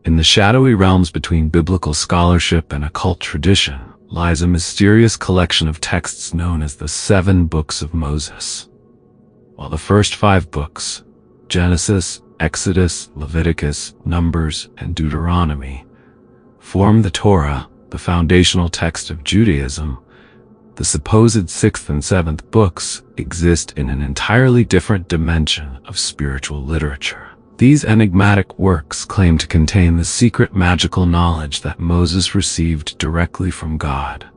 In the shadowy realms between biblical scholarship and occult tradition lies a mysterious collection of texts known as the 7 Books of Moses. While the first 5 books, Genesis, Exodus, Leviticus, Numbers, and Deuteronomy, form the Torah, the foundational text of Judaism, the supposed 6th and 7th books exist in an entirely different dimension of spiritual literature. These enigmatic works claim to contain the secret magical knowledge that Moses received directly from God,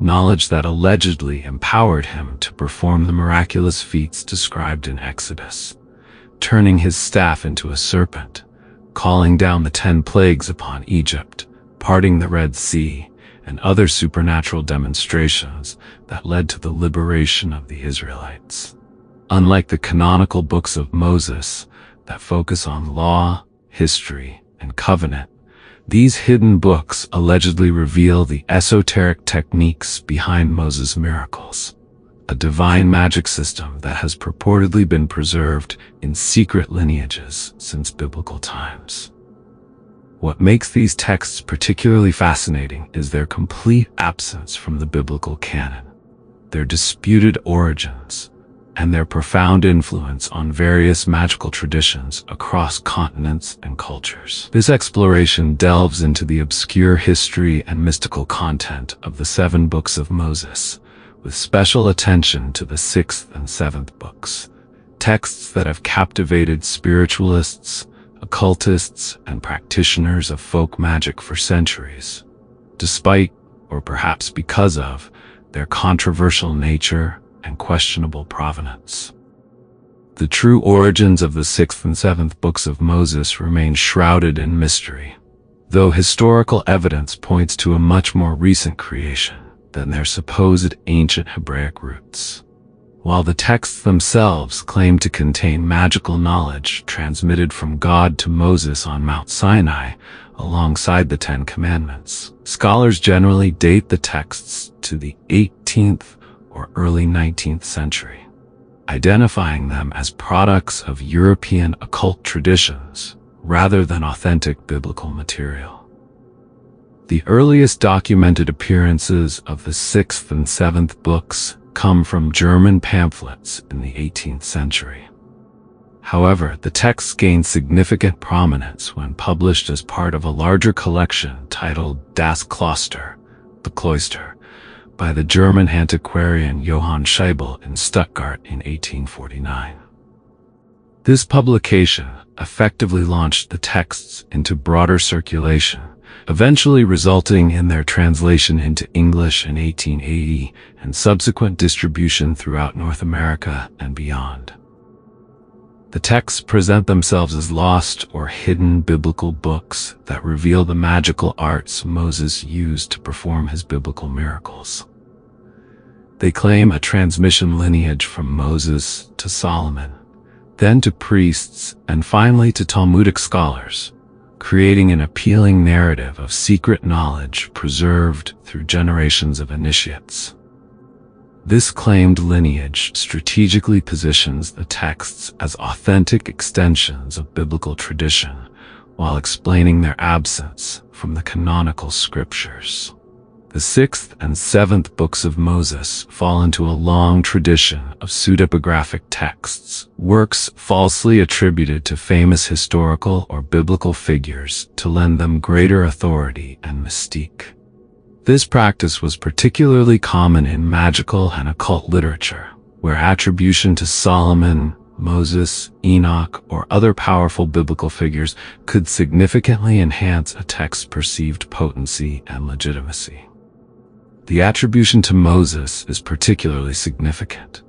knowledge that allegedly empowered him to perform the miraculous feats described in Exodus, turning his staff into a serpent, calling down the 10 plagues upon Egypt, parting the Red Sea, and other supernatural demonstrations that led to the liberation of the Israelites. Unlike the canonical books of Moses that focus on law, history, and covenant, these hidden books allegedly reveal the esoteric techniques behind Moses' miracles, a divine magic system that has purportedly been preserved in secret lineages since biblical times. What makes these texts particularly fascinating is their complete absence from the biblical canon, their disputed origins, and their profound influence on various magical traditions across continents and cultures. This exploration delves into the obscure history and mystical content of the 7 books of Moses, with special attention to the 6th and 7th books, texts that have captivated spiritualists, occultists, and practitioners of folk magic for centuries, despite, or perhaps because of, their controversial nature and questionable provenance. The true origins of the 6th and 7th books of Moses remain shrouded in mystery, though historical evidence points to a much more recent creation than their supposed ancient Hebraic roots. While the texts themselves claim to contain magical knowledge transmitted from God to Moses on Mount Sinai alongside the 10 Commandments, scholars generally date the texts to the 18th or early 19th century, identifying them as products of European occult traditions rather than authentic biblical material. The earliest documented appearances of the 6th and 7th books come from German pamphlets in the 18th century. However, the texts gained significant prominence when published as part of a larger collection titled Das Kloster, the Cloister, by the German antiquarian Johann Scheibel in Stuttgart in 1849. This publication effectively launched the texts into broader circulation, eventually resulting in their translation into English in 1880 and subsequent distribution throughout North America and beyond. The texts present themselves as lost or hidden biblical books that reveal the magical arts Moses used to perform his biblical miracles. They claim a transmission lineage from Moses to Solomon, then to priests, and finally to Talmudic scholars, creating an appealing narrative of secret knowledge preserved through generations of initiates. This claimed lineage strategically positions the texts as authentic extensions of biblical tradition while explaining their absence from the canonical scriptures. The 6th and 7th books of Moses fall into a long tradition of pseudepigraphic texts, works falsely attributed to famous historical or biblical figures to lend them greater authority and mystique. This practice was particularly common in magical and occult literature, where attribution to Solomon, Moses, Enoch, or other powerful biblical figures could significantly enhance a text's perceived potency and legitimacy. The attribution to Moses is particularly significant,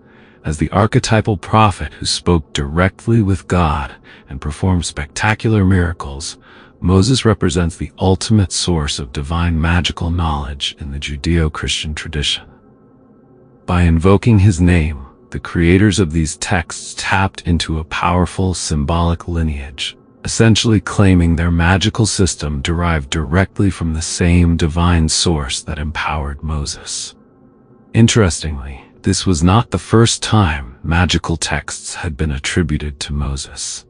as the archetypal prophet who spoke directly with God and performed spectacular miracles. Moses represents the ultimate source of divine magical knowledge in the Judeo-Christian tradition. By invoking his name, the creators of these texts tapped into a powerful symbolic lineage, essentially claiming their magical system derived directly from the same divine source that empowered Moses. Interestingly, this was not the first time magical texts had been attributed to Moses.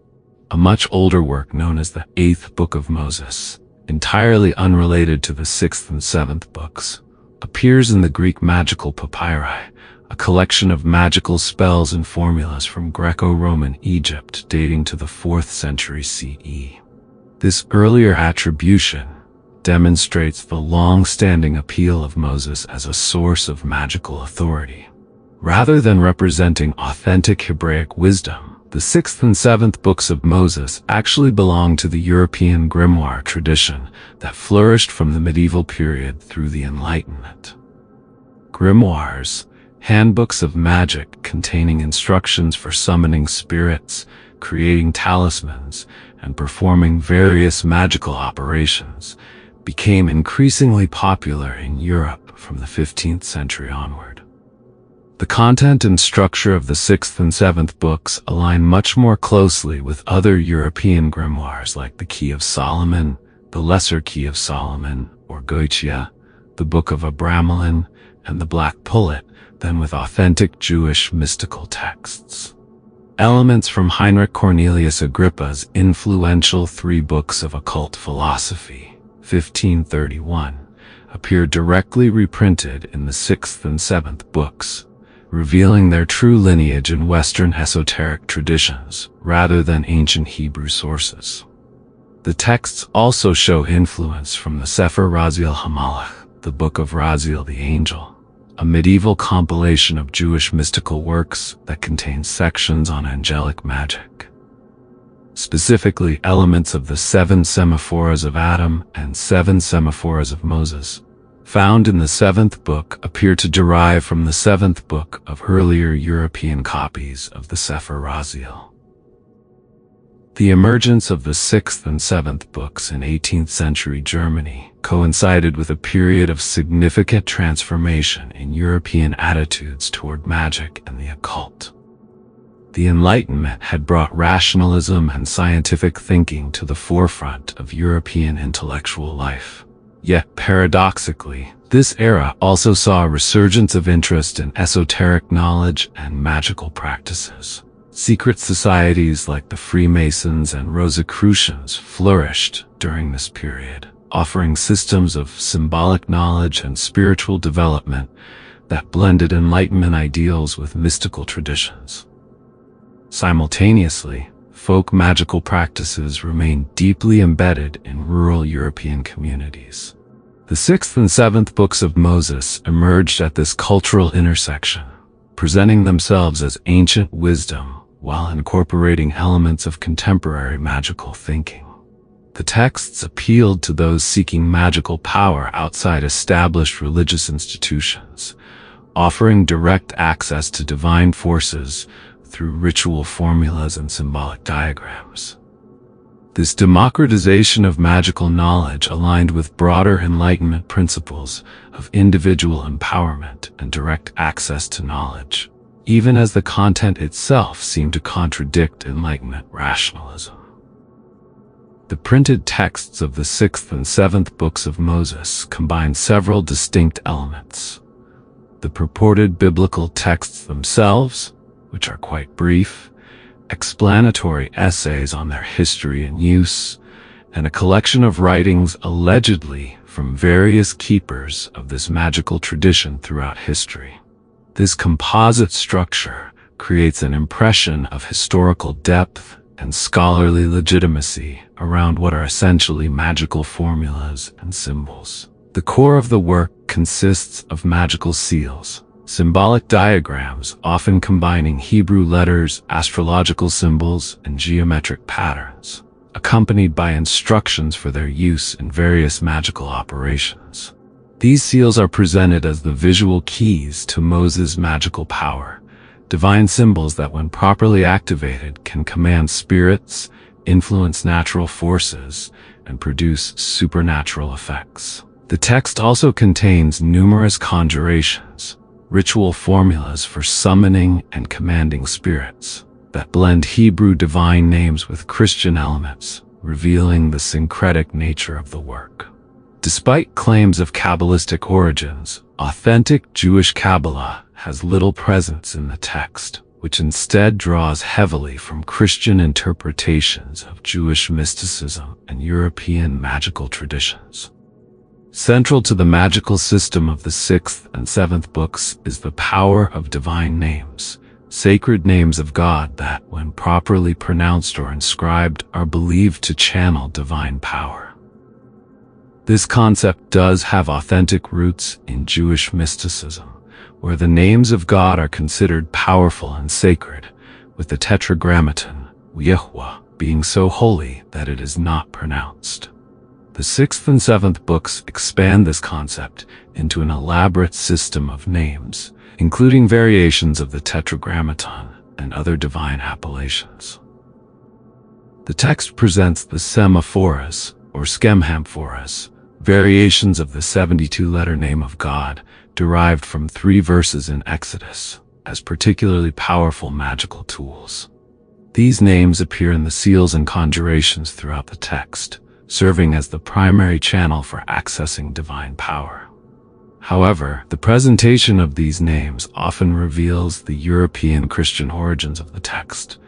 A much older work known as the 8th Book of Moses, entirely unrelated to the 6th and 7th books, appears in the Greek magical papyri, a collection of magical spells and formulas from Greco-Roman Egypt dating to the 4th century CE. This earlier attribution demonstrates the long-standing appeal of Moses as a source of magical authority. Rather than representing authentic Hebraic wisdom, the 6th and 7th books of Moses actually belong to the European grimoire tradition that flourished from the medieval period through the Enlightenment. Grimoires, handbooks of magic containing instructions for summoning spirits, creating talismans, and performing various magical operations, became increasingly popular in Europe from the 15th century onward. The content and structure of the 6th and 7th books align much more closely with other European grimoires like the Key of Solomon, the Lesser Key of Solomon, or Goetia, the Book of Abramelin, and the Black Pullet than with authentic Jewish mystical texts. Elements from Heinrich Cornelius Agrippa's influential 3 books of occult philosophy, 1531, appear directly reprinted in the 6th and 7th books, revealing their true lineage in Western esoteric traditions rather than ancient Hebrew sources. The texts also show influence from the Sefer Raziel HaMalach, the Book of Raziel the Angel, a medieval compilation of Jewish mystical works that contains sections on angelic magic. Specifically, elements of the 7 Semaphoras of Adam and 7 Semaphoras of Moses, found in the 7th book, appear to derive from the 7th book of earlier European copies of the Sefer Raziel. The emergence of the 6th and 7th books in 18th century Germany coincided with a period of significant transformation in European attitudes toward magic and the occult. The Enlightenment had brought rationalism and scientific thinking to the forefront of European intellectual life. Yet, paradoxically, this era also saw a resurgence of interest in esoteric knowledge and magical practices. Secret societies like the Freemasons and Rosicrucians flourished during this period, offering systems of symbolic knowledge and spiritual development that blended Enlightenment ideals with mystical traditions. Simultaneously, folk magical practices remained deeply embedded in rural European communities. The 6th and 7th books of Moses emerged at this cultural intersection, presenting themselves as ancient wisdom while incorporating elements of contemporary magical thinking. The texts appealed to those seeking magical power outside established religious institutions, offering direct access to divine forces through ritual formulas and symbolic diagrams. This democratization of magical knowledge aligned with broader Enlightenment principles of individual empowerment and direct access to knowledge, even as the content itself seemed to contradict Enlightenment rationalism. The printed texts of the 6th and 7th books of Moses combine several distinct elements: the purported biblical texts themselves, which are quite brief, explanatory essays on their history and use, and a collection of writings allegedly from various keepers of this magical tradition throughout history. This composite structure creates an impression of historical depth and scholarly legitimacy around what are essentially magical formulas and symbols. The core of the work consists of magical seals, symbolic diagrams often combining Hebrew letters, astrological symbols, and geometric patterns, accompanied by instructions for their use in various magical operations. These seals are presented as the visual keys to Moses' magical power, divine symbols that when properly activated can command spirits, influence natural forces, and produce supernatural effects. The text also contains numerous conjurations, ritual formulas for summoning and commanding spirits, that blend Hebrew divine names with Christian elements, revealing the syncretic nature of the work. Despite claims of Kabbalistic origins, authentic Jewish Kabbalah has little presence in the text. which instead draws heavily from Christian interpretations of Jewish mysticism and European magical traditions. Central to the magical system of the 6th and 7th books is the power of divine names, sacred names of God that, when properly pronounced or inscribed, are believed to channel divine power. This concept does have authentic roots in Jewish mysticism, where the names of God are considered powerful and sacred, with the Tetragrammaton, Yehovah, being so holy that it is not pronounced. The 6th and 7th books expand this concept into an elaborate system of names, including variations of the Tetragrammaton and other divine appellations. The text presents the semaphoras, or skemhamphoras, variations of the 72-letter name of God, derived from 3 verses in Exodus, as particularly powerful magical tools. These names appear in the seals and conjurations throughout the text, serving as the primary channel for accessing divine power. However, the presentation of these names often reveals the European Christian origins of the text,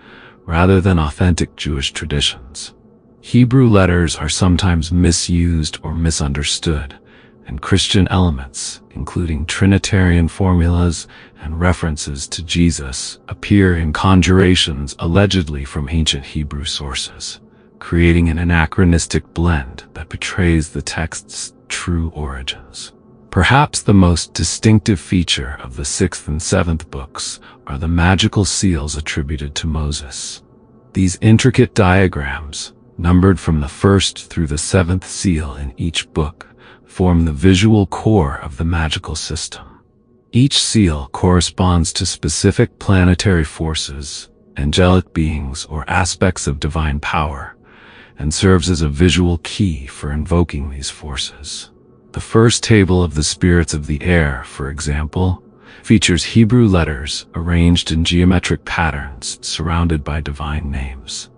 rather than authentic Jewish traditions. Hebrew letters are sometimes misused or misunderstood, and Christian elements, including Trinitarian formulas and references to Jesus, appear in conjurations allegedly from ancient Hebrew sources, creating an anachronistic blend that betrays the text's true origins. Perhaps the most distinctive feature of the 6th and 7th books are the magical seals attributed to Moses. These intricate diagrams, numbered from the 1st through the 7th seal in each book, form the visual core of the magical system. Each seal corresponds to specific planetary forces, angelic beings, or aspects of divine power, and serves as a visual key for invoking these forces. The first table of the spirits of the air, for example, features Hebrew letters arranged in geometric patterns surrounded by divine names.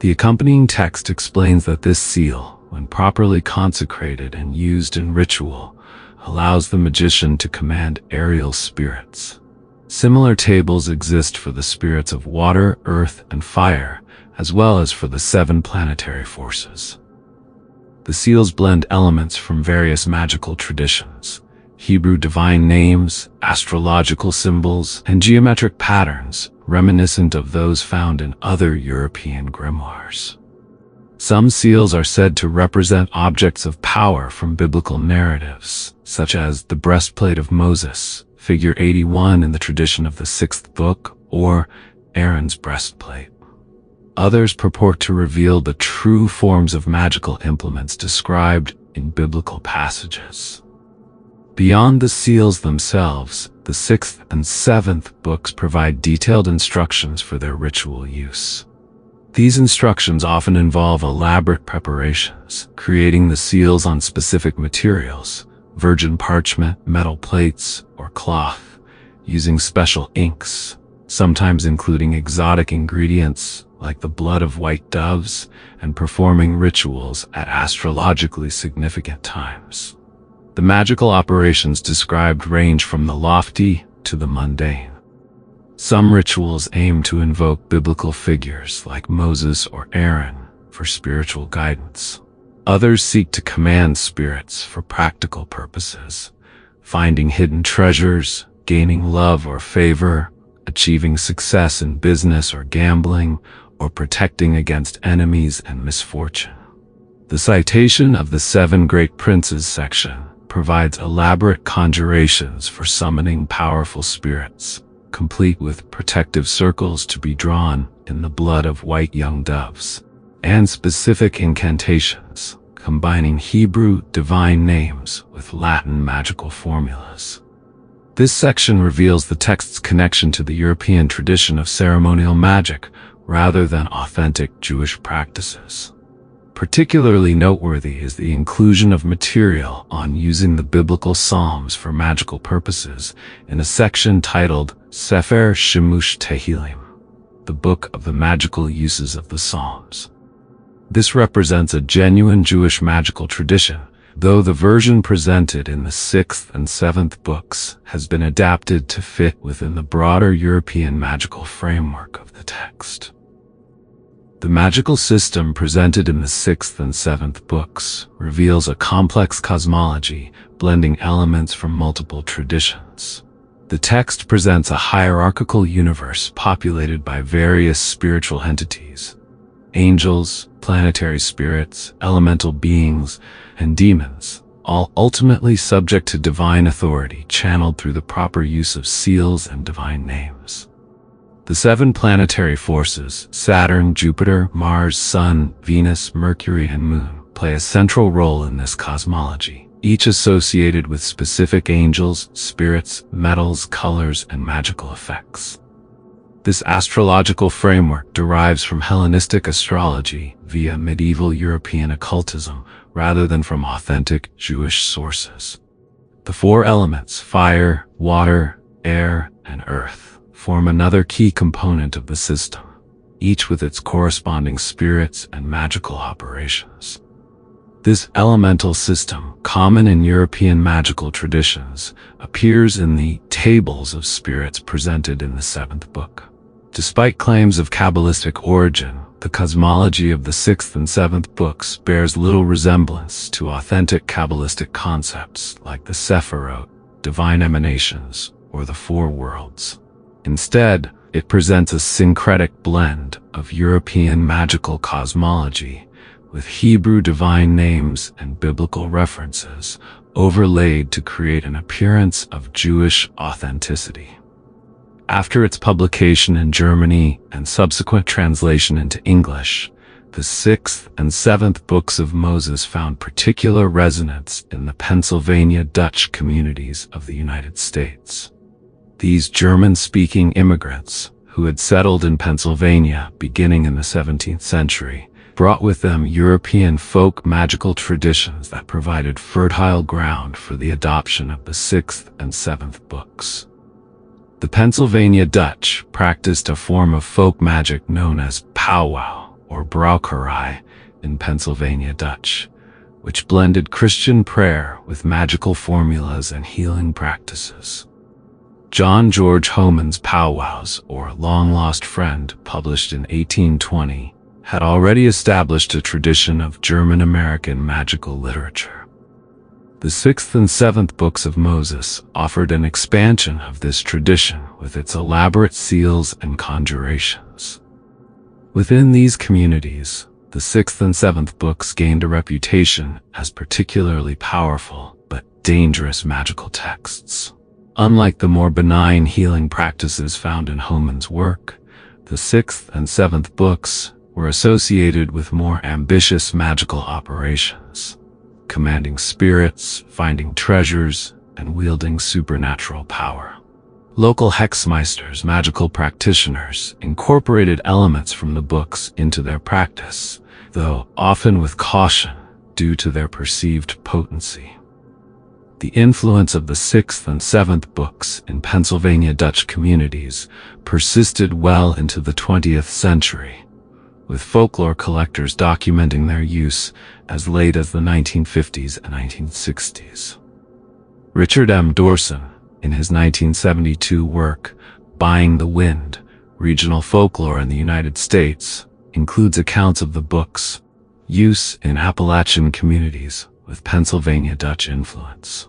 The accompanying text explains that this seal, when properly consecrated and used in ritual, allows the magician to command aerial spirits. Similar tables exist for the spirits of water, earth, and fire, as well as for the 7 planetary forces. The seals blend elements from various magical traditions, Hebrew divine names, astrological symbols, and geometric patterns reminiscent of those found in other European grimoires. Some seals are said to represent objects of power from biblical narratives, such as the breastplate of Moses, figure 81 in the tradition of the 6th book, or Aaron's breastplate. Others purport to reveal the true forms of magical implements described in biblical passages. Beyond the seals themselves, the 6th and 7th books provide detailed instructions for their ritual use. These instructions often involve elaborate preparations, creating the seals on specific materials, virgin parchment, metal plates, or cloth, using special inks, sometimes including exotic ingredients like the blood of white doves, and performing rituals at astrologically significant times. The magical operations described range from the lofty to the mundane. Some rituals aim to invoke biblical figures like Moses or Aaron for spiritual guidance. Others seek to command spirits for practical purposes, finding hidden treasures, gaining love or favor, achieving success in business or gambling, or protecting against enemies and misfortune. The citation of the 7 Great Princes section provides elaborate conjurations for summoning powerful spirits, complete with protective circles to be drawn in the blood of white young doves, and specific incantations, combining Hebrew divine names with Latin magical formulas. This section reveals the text's connection to the European tradition of ceremonial magic rather than authentic Jewish practices. Particularly noteworthy is the inclusion of material on using the biblical Psalms for magical purposes in a section titled Sefer Shemush Tehillim, the book of the magical uses of the Psalms. This represents a genuine Jewish magical tradition though the version presented in the 6th and 7th books has been adapted to fit within the broader European magical framework of the text. The magical system presented in the 6th and 7th books reveals a complex cosmology, blending elements from multiple traditions. The text presents a hierarchical universe populated by various spiritual entities: angels, planetary spirits, elemental beings, and demons, all ultimately subject to divine authority channeled through the proper use of seals and divine names. The 7 planetary forces, Saturn, Jupiter, Mars, Sun, Venus, Mercury, and Moon, play a central role in this cosmology, each associated with specific angels, spirits, metals, colors, and magical effects. This astrological framework derives from Hellenistic astrology via medieval European occultism rather than from authentic Jewish sources. The 4 elements, fire, water, air, and earth, form another key component of the system, each with its corresponding spirits and magical operations. This elemental system, common in European magical traditions, appears in the tables of spirits presented in the 7th book. Despite claims of Kabbalistic origin, the cosmology of the 6th and 7th books bears little resemblance to authentic Kabbalistic concepts like the Sephirot, divine emanations, or the 4 worlds. Instead, it presents a syncretic blend of European magical cosmology with Hebrew divine names and biblical references overlaid to create an appearance of Jewish authenticity. After its publication in Germany and subsequent translation into English, the 6th and 7th books of Moses found particular resonance in the Pennsylvania Dutch communities of the United States. These German-speaking immigrants, who had settled in Pennsylvania beginning in the 17th century, brought with them European folk magical traditions that provided fertile ground for the adoption of the 6th and 7th books. The Pennsylvania Dutch practiced a form of folk magic known as powwow or brouwerij in Pennsylvania Dutch, which blended Christian prayer with magical formulas and healing practices. John George Homan's Powwows, or Long Lost Friend, published in 1820, had already established a tradition of German-American magical literature. The 6th and 7th books of Moses offered an expansion of this tradition with its elaborate seals and conjurations. Within these communities, the 6th and 7th books gained a reputation as particularly powerful but dangerous magical texts. Unlike the more benign healing practices found in Homan's work, the 6th and 7th books were associated with more ambitious magical operations, commanding spirits, finding treasures, and wielding supernatural power. Local hexmeisters, magical practitioners, incorporated elements from the books into their practice, though often with caution due to their perceived potency. The influence of the 6th and 7th books in Pennsylvania Dutch communities persisted well into the 20th century, with folklore collectors documenting their use as late as the 1950s and 1960s. Richard M. Dorson, in his 1972 work, Buying the Wind, Regional Folklore in the United States, includes accounts of the book's use in Appalachian communities with Pennsylvania Dutch influence.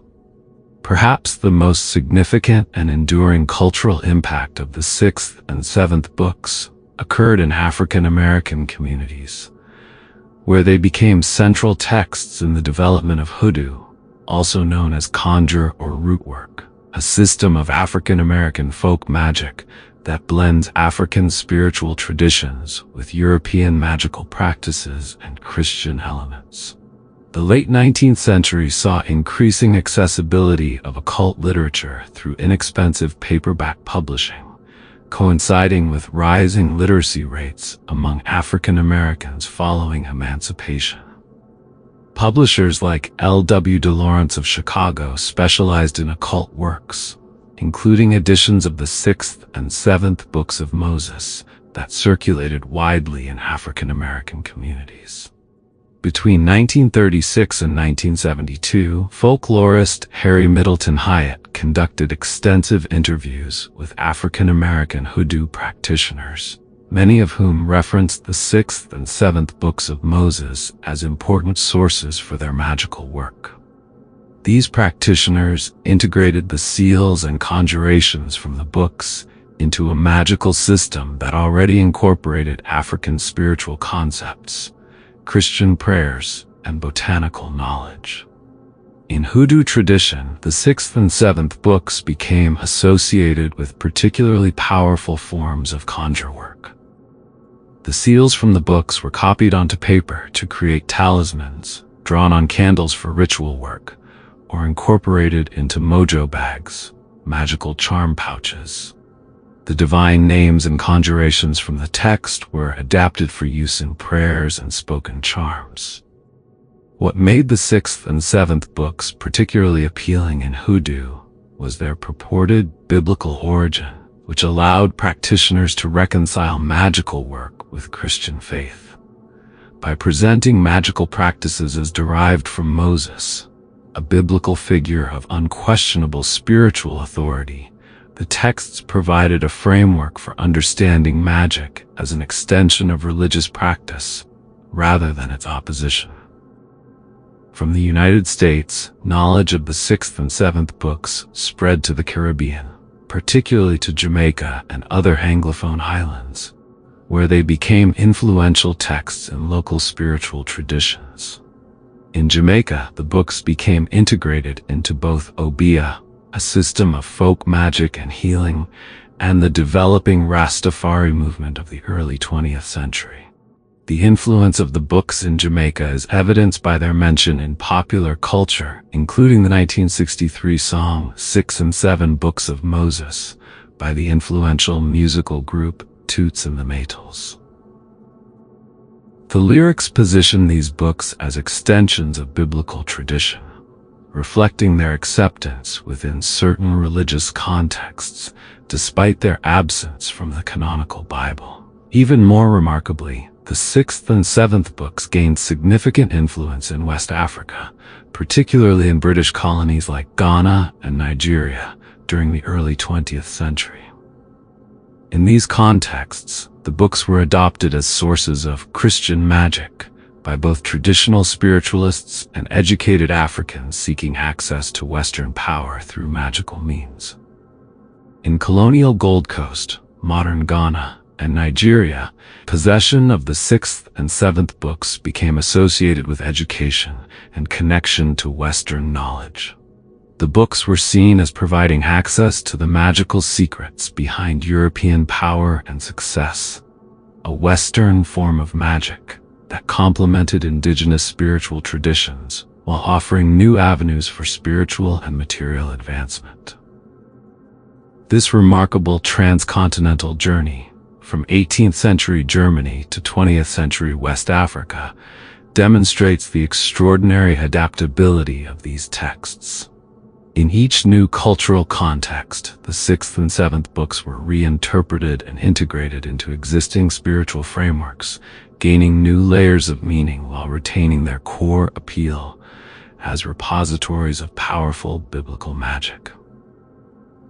Perhaps the most significant and enduring cultural impact of the 6th and 7th books occurred in African American communities, where they became central texts in the development of hoodoo, also known as conjure or root work, a system of African American folk magic that blends African spiritual traditions with European magical practices and Christian elements. The late 19th century saw increasing accessibility of occult literature through inexpensive paperback publishing, coinciding with rising literacy rates among African Americans following emancipation. Publishers like L.W. de Lawrence of Chicago specialized in occult works, including editions of the 6th and 7th books of Moses that circulated widely in African American communities. Between 1936 and 1972, folklorist Harry Middleton Hyatt conducted extensive interviews with African American hoodoo practitioners, many of whom referenced the 6th and 7th books of Moses as important sources for their magical work. These practitioners integrated the seals and conjurations from the books into a magical system that already incorporated African spiritual concepts, Christian prayers, and botanical knowledge. In hoodoo tradition, the 6th and 7th books became associated with particularly powerful forms of conjure work. The seals from the books were copied onto paper to create talismans, drawn on candles for ritual work, or incorporated into mojo bags, magical charm pouches. The divine names and conjurations from the text were adapted for use in prayers and spoken charms. What made the 6th and 7th books particularly appealing in hoodoo was their purported biblical origin, which allowed practitioners to reconcile magical work with Christian faith. By presenting magical practices as derived from Moses, a biblical figure of unquestionable spiritual authority, the texts provided a framework for understanding magic as an extension of religious practice, rather than its opposition. From the United States, knowledge of the 6th and 7th books spread to the Caribbean, particularly to Jamaica and other Anglophone islands, where they became influential texts in local spiritual traditions. In Jamaica, the books became integrated into both Obeah, a system of folk magic and healing, and the developing Rastafari movement of the early 20th century. The influence of the books in Jamaica is evidenced by their mention in popular culture, including the 1963 song 6 and 7 Books of Moses by the influential musical group Toots and the Maytals. The lyrics position these books as extensions of biblical tradition, reflecting their acceptance within certain religious contexts, despite their absence from the canonical Bible. Even more remarkably, the 6th and 7th books gained significant influence in West Africa, particularly in British colonies like Ghana and Nigeria during the early 20th century. In these contexts, the books were adopted as sources of Christian magic by both traditional spiritualists and educated Africans seeking access to Western power through magical means. In colonial Gold Coast, modern Ghana, and Nigeria, possession of the 6th and 7th books became associated with education and connection to Western knowledge. The books were seen as providing access to the magical secrets behind European power and success, a Western form of magic that complemented indigenous spiritual traditions while offering new avenues for spiritual and material advancement. This remarkable transcontinental journey from 18th century Germany to 20th century West Africa demonstrates the extraordinary adaptability of these texts. In each new cultural context, the 6th and 7th books were reinterpreted and integrated into existing spiritual frameworks, gaining new layers of meaning while retaining their core appeal as repositories of powerful biblical magic.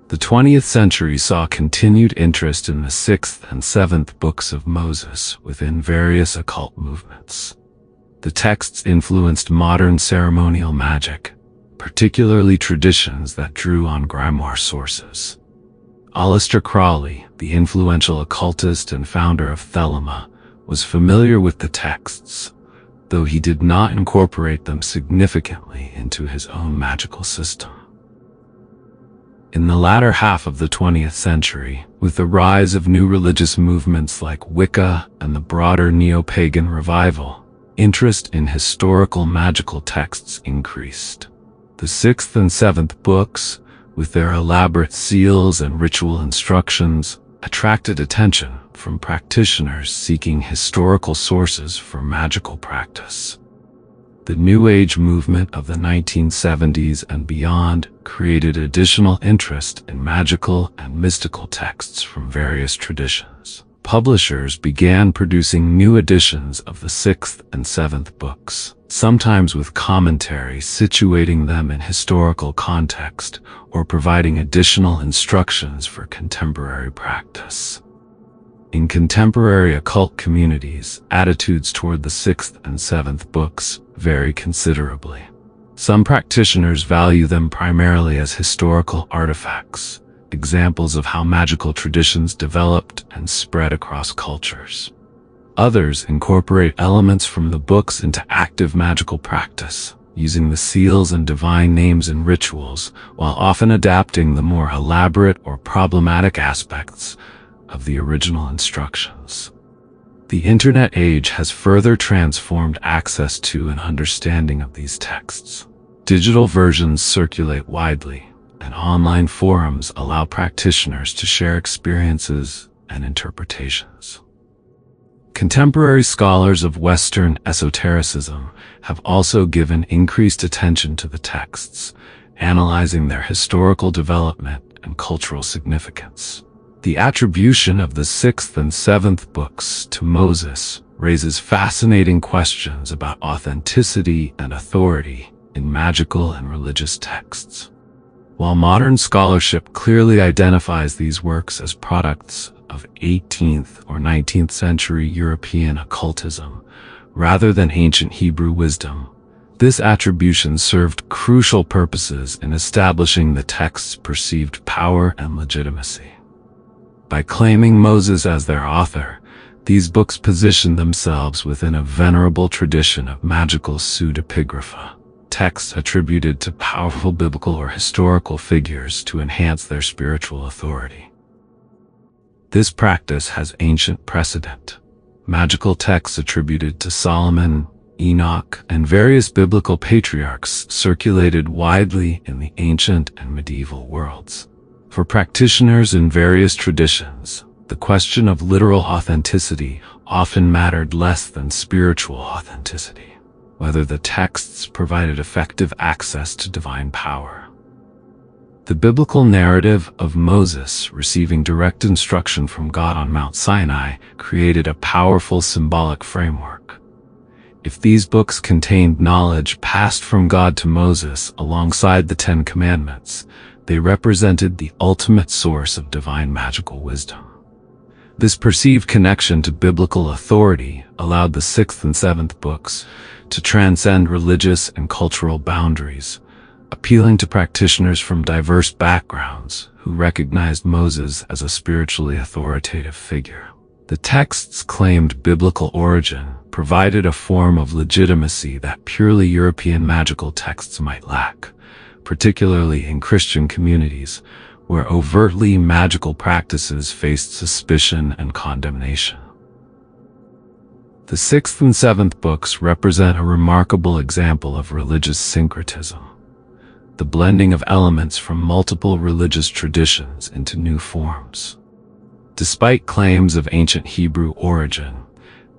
The 20th century saw continued interest in the 6th and 7th books of Moses within various occult movements. The texts influenced modern ceremonial magic, particularly traditions that drew on grimoire sources. Aleister Crowley, the influential occultist and founder of Thelema, was familiar with the texts, though he did not incorporate them significantly into his own magical system. In the latter half of the 20th century, with the rise of new religious movements like Wicca and the broader neo-pagan revival, interest in historical magical texts increased. The 6th and 7th books, with their elaborate seals and ritual instructions, attracted attention from practitioners seeking historical sources for magical practice. The New Age movement of the 1970s and beyond created additional interest in magical and mystical texts from various traditions. publishers began producing new editions of the 6th and 7th books, sometimes with commentary situating them in historical context or providing additional instructions for contemporary practice. In contemporary occult communities, attitudes toward the 6th and 7th books vary considerably. Some practitioners value them primarily as historical artifacts, examples of how magical traditions developed and spread across cultures. Others incorporate elements from the books into active magical practice, using the seals and divine names in rituals, while often adapting the more elaborate or problematic aspects of the original instructions. The internet age has further transformed access to and understanding of these texts. Digital versions circulate widely, and online forums allow practitioners to share experiences and interpretations. Contemporary scholars of Western esotericism have also given increased attention to the texts, analyzing their historical development and cultural significance. The attribution of the 6th and 7th books to Moses raises fascinating questions about authenticity and authority in magical and religious texts. While modern scholarship clearly identifies these works as products of 18th or 19th century European occultism, rather than ancient Hebrew wisdom, this attribution served crucial purposes in establishing the text's perceived power and legitimacy. By claiming Moses as their author, these books position themselves within a venerable tradition of magical pseudepigrapha, texts attributed to powerful biblical or historical figures to enhance their spiritual authority. This practice has ancient precedent. Magical texts attributed to Solomon, Enoch, and various biblical patriarchs circulated widely in the ancient and medieval worlds. For practitioners in various traditions, the question of literal authenticity often mattered less than spiritual authenticity, whether the texts provided effective access to divine power. The biblical narrative of Moses receiving direct instruction from God on Mount Sinai created a powerful symbolic framework. If these books contained knowledge passed from God to Moses alongside the Ten Commandments, they represented the ultimate source of divine magical wisdom. This perceived connection to biblical authority allowed the 6th and 7th books to transcend religious and cultural boundaries, appealing to practitioners from diverse backgrounds who recognized Moses as a spiritually authoritative figure. The texts claimed biblical origin, provided a form of legitimacy that purely European magical texts might lack, particularly in Christian communities, where overtly magical practices faced suspicion and condemnation. The 6th and 7th books represent a remarkable example of religious syncretism, the blending of elements from multiple religious traditions into new forms. Despite claims of ancient Hebrew origin,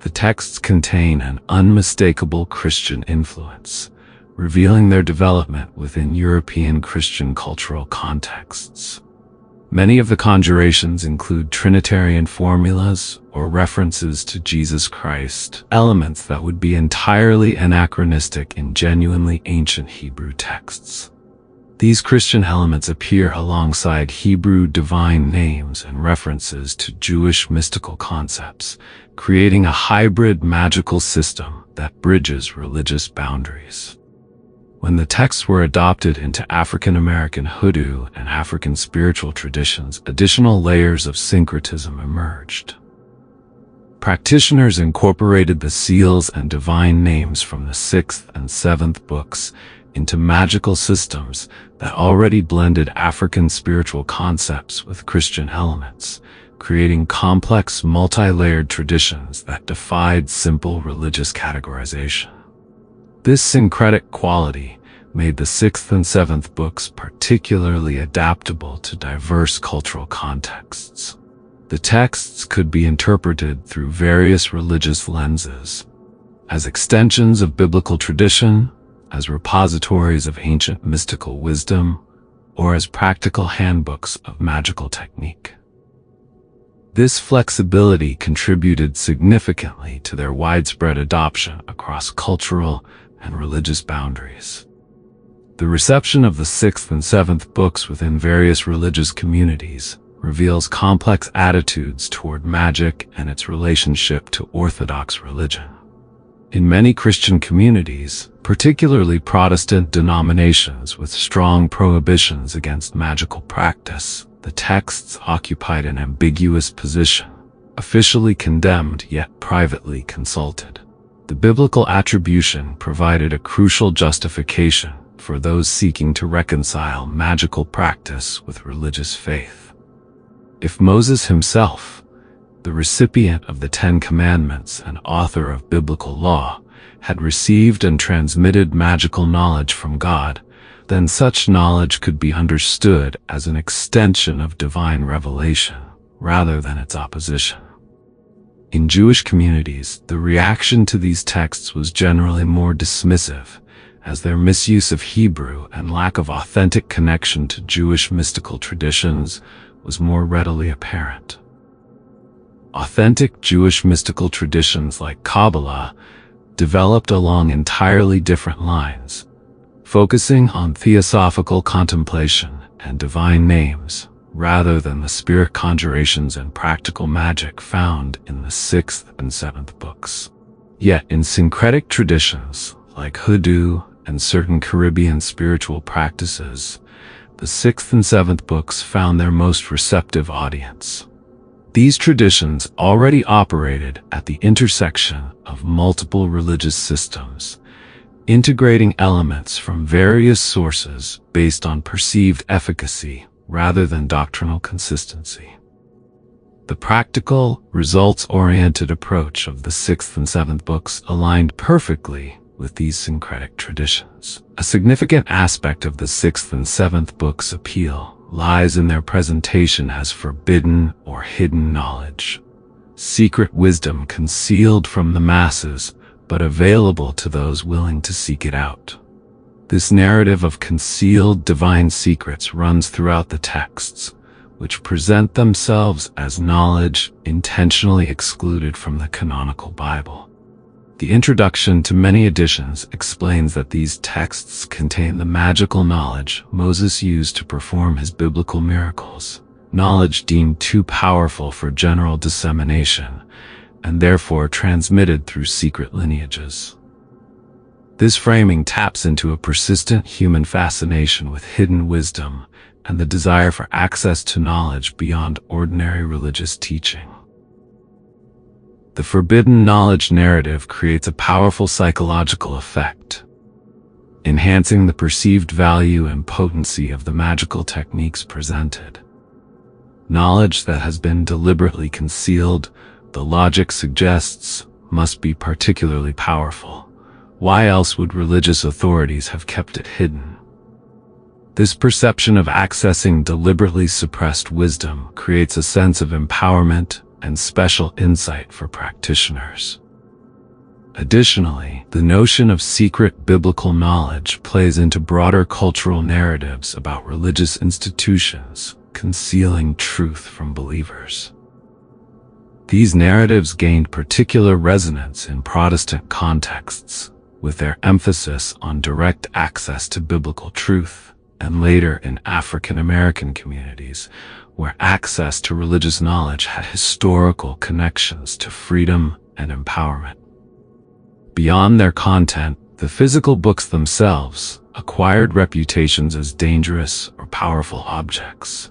the texts contain an unmistakable Christian influence, revealing their development within European Christian cultural contexts. Many of the conjurations include Trinitarian formulas or references to Jesus Christ, elements that would be entirely anachronistic in genuinely ancient Hebrew texts. These Christian elements appear alongside Hebrew divine names and references to Jewish mystical concepts, creating a hybrid magical system that bridges religious boundaries. When the texts were adopted into African American hoodoo and African spiritual traditions, additional layers of syncretism emerged. Practitioners incorporated the seals and divine names from the 6th and 7th books into magical systems that already blended African spiritual concepts with Christian elements, creating complex, multi-layered traditions that defied simple religious categorization. This syncretic quality made the 6th and 7th books particularly adaptable to diverse cultural contexts. The texts could be interpreted through various religious lenses, as extensions of biblical tradition, as repositories of ancient mystical wisdom, or as practical handbooks of magical technique. This flexibility contributed significantly to their widespread adoption across cultural and religious boundaries. The reception of the sixth and seventh books within various religious communities reveals complex attitudes toward magic and its relationship to Orthodox religion. In many Christian communities, particularly Protestant denominations with strong prohibitions against magical practice, the texts occupied an ambiguous position, officially condemned yet privately consulted. The biblical attribution provided a crucial justification for those seeking to reconcile magical practice with religious faith. If Moses himself, the recipient of the Ten Commandments and author of biblical law, had received and transmitted magical knowledge from God, then such knowledge could be understood as an extension of divine revelation, rather than its opposition. In Jewish communities, the reaction to these texts was generally more dismissive, as their misuse of Hebrew and lack of authentic connection to Jewish mystical traditions was more readily apparent. Authentic Jewish mystical traditions like Kabbalah developed along entirely different lines, focusing on theosophical contemplation and divine names, rather than the spirit conjurations and practical magic found in the sixth and seventh books. Yet in syncretic traditions like hoodoo and certain Caribbean spiritual practices, the sixth and seventh books found their most receptive audience. These traditions already operated at the intersection of multiple religious systems, integrating elements from various sources based on perceived efficacy rather than doctrinal consistency. The practical, results-oriented approach of the sixth and seventh books aligned perfectly with these syncretic traditions. A significant aspect of the sixth and seventh books' appeal lies in their presentation as forbidden or hidden knowledge, secret wisdom concealed from the masses but available to those willing to seek it out. This narrative of concealed divine secrets runs throughout the texts, which present themselves as knowledge intentionally excluded from the canonical Bible. The introduction to many editions explains that these texts contain the magical knowledge Moses used to perform his biblical miracles, knowledge deemed too powerful for general dissemination, and therefore transmitted through secret lineages. This framing taps into a persistent human fascination with hidden wisdom and the desire for access to knowledge beyond ordinary religious teaching. The forbidden knowledge narrative creates a powerful psychological effect, enhancing the perceived value and potency of the magical techniques presented. Knowledge that has been deliberately concealed, the logic suggests, must be particularly powerful. Why else would religious authorities have kept it hidden? This perception of accessing deliberately suppressed wisdom creates a sense of empowerment and special insight for practitioners. Additionally, the notion of secret biblical knowledge plays into broader cultural narratives about religious institutions concealing truth from believers. These narratives gained particular resonance in Protestant contexts, with their emphasis on direct access to biblical truth, and later in African American communities, where access to religious knowledge had historical connections to freedom and empowerment. Beyond their content, the physical books themselves acquired reputations as dangerous or powerful objects.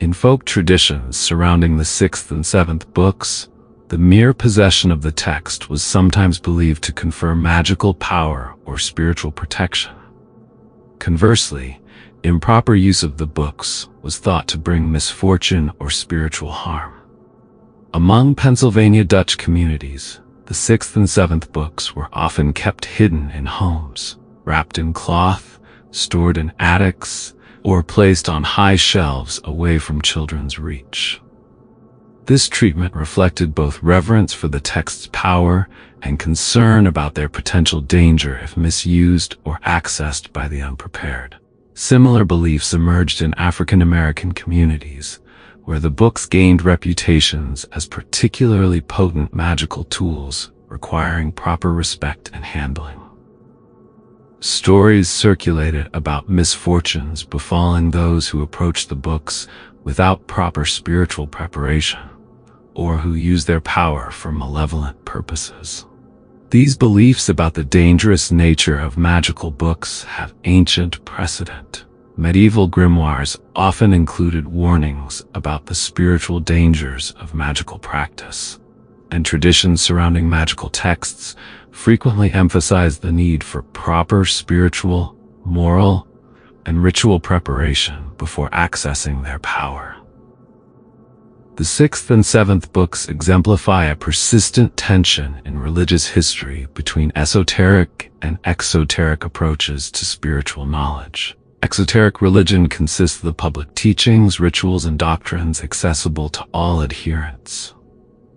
In folk traditions surrounding the sixth and seventh books, the mere possession of the text was sometimes believed to confer magical power or spiritual protection. Conversely, improper use of the books was thought to bring misfortune or spiritual harm. Among Pennsylvania Dutch communities, the sixth and seventh books were often kept hidden in homes, wrapped in cloth, stored in attics, or placed on high shelves away from children's reach. This treatment reflected both reverence for the text's power and concern about their potential danger if misused or accessed by the unprepared. Similar beliefs emerged in African American communities, where the books gained reputations as particularly potent magical tools requiring proper respect and handling. Stories circulated about misfortunes befalling those who approached the books without proper spiritual preparation, or who used their power for malevolent purposes. These beliefs about the dangerous nature of magical books have ancient precedent. Medieval grimoires often included warnings about the spiritual dangers of magical practice, and traditions surrounding magical texts frequently emphasized the need for proper spiritual, moral, and ritual preparation before accessing their power. The sixth and seventh books exemplify a persistent tension in religious history between esoteric and exoteric approaches to spiritual knowledge. Exoteric religion consists of the public teachings, rituals, and doctrines accessible to all adherents.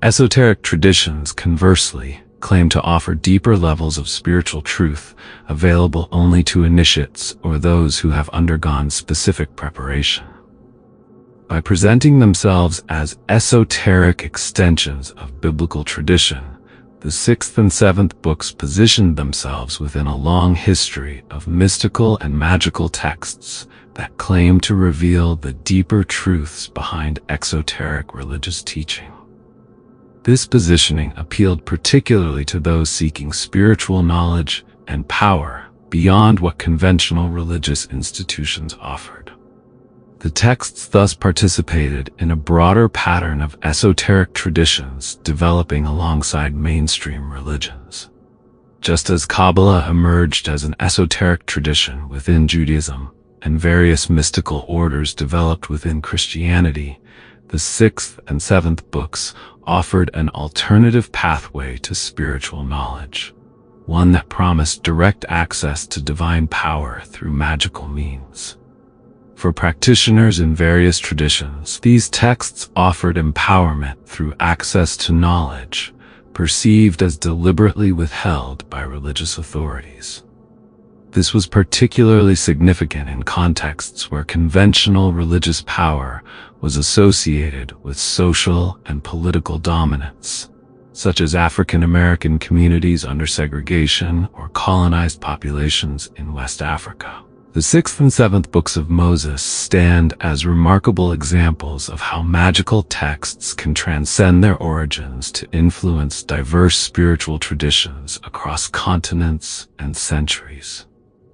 Esoteric traditions, conversely, claim to offer deeper levels of spiritual truth available only to initiates or those who have undergone specific preparation. By presenting themselves as esoteric extensions of biblical tradition, the sixth and seventh books positioned themselves within a long history of mystical and magical texts that claim to reveal the deeper truths behind exoteric religious teaching. This positioning appealed particularly to those seeking spiritual knowledge and power beyond what conventional religious institutions offered. The texts thus participated in a broader pattern of esoteric traditions developing alongside mainstream religions. Just as Kabbalah emerged as an esoteric tradition within Judaism and various mystical orders developed within Christianity, the sixth and seventh books offered an alternative pathway to spiritual knowledge, one that promised direct access to divine power through magical means. For practitioners in various traditions, these texts offered empowerment through access to knowledge, perceived as deliberately withheld by religious authorities. This was particularly significant in contexts where conventional religious power was associated with social and political dominance, such as African American communities under segregation or colonized populations in West Africa. The sixth and seventh books of Moses stand as remarkable examples of how magical texts can transcend their origins to influence diverse spiritual traditions across continents and centuries.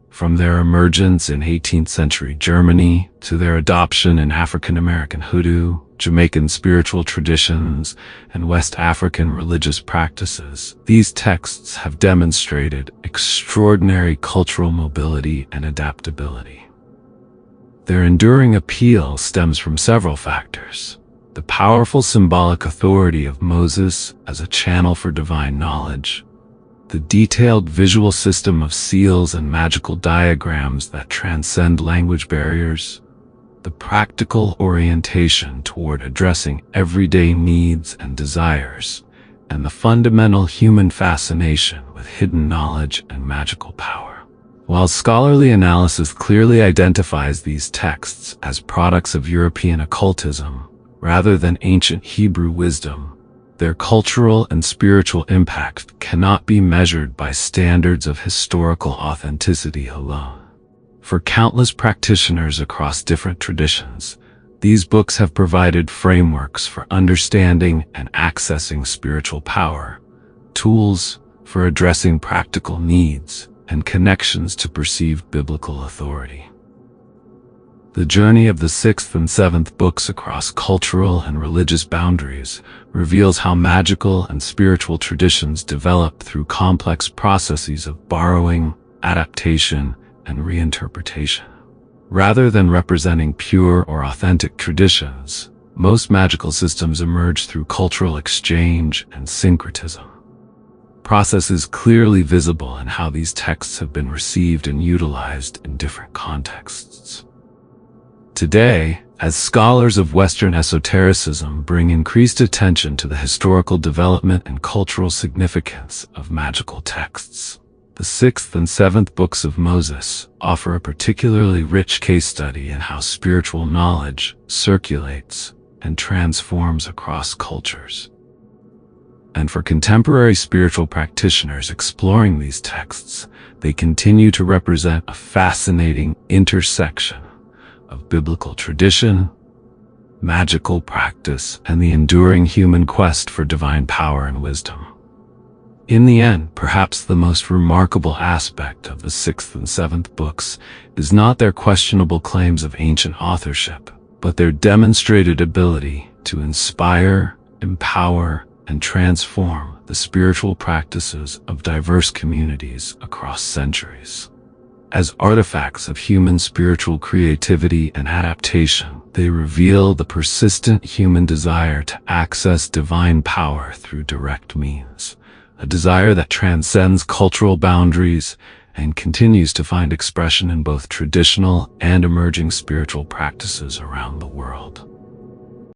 From their emergence in 18th century Germany to their adoption in African American hoodoo, Jamaican spiritual traditions, and West African religious practices, these texts have demonstrated extraordinary cultural mobility and adaptability. Their enduring appeal stems from several factors: the powerful symbolic authority of Moses as a channel for divine knowledge, the detailed visual system of seals and magical diagrams that transcend language barriers, the practical orientation toward addressing everyday needs and desires, and the fundamental human fascination with hidden knowledge and magical power. While scholarly analysis clearly identifies these texts as products of European occultism rather than ancient Hebrew wisdom, their cultural and spiritual impact cannot be measured by standards of historical authenticity alone. For countless practitioners across different traditions, these books have provided frameworks for understanding and accessing spiritual power, tools for addressing practical needs, and connections to perceived biblical authority. The journey of the sixth and seventh books across cultural and religious boundaries reveals how magical and spiritual traditions developed through complex processes of borrowing, adaptation, and reinterpretation. Rather than representing pure or authentic traditions, most magical systems emerge through cultural exchange and syncretism. Processes clearly visible in how these texts have been received and utilized in different contexts. Today, as scholars of Western esotericism bring increased attention to the historical development and cultural significance of magical texts, the sixth and seventh books of Moses offer a particularly rich case study in how spiritual knowledge circulates and transforms across cultures. And for contemporary spiritual practitioners exploring these texts, they continue to represent a fascinating intersection of biblical tradition, magical practice, and the enduring human quest for divine power and wisdom. In the end, perhaps the most remarkable aspect of the 6th and 7th books is not their questionable claims of ancient authorship, but their demonstrated ability to inspire, empower, and transform the spiritual practices of diverse communities across centuries. As artifacts of human spiritual creativity and adaptation, they reveal the persistent human desire to access divine power through direct means, a desire that transcends cultural boundaries and continues to find expression in both traditional and emerging spiritual practices around the world.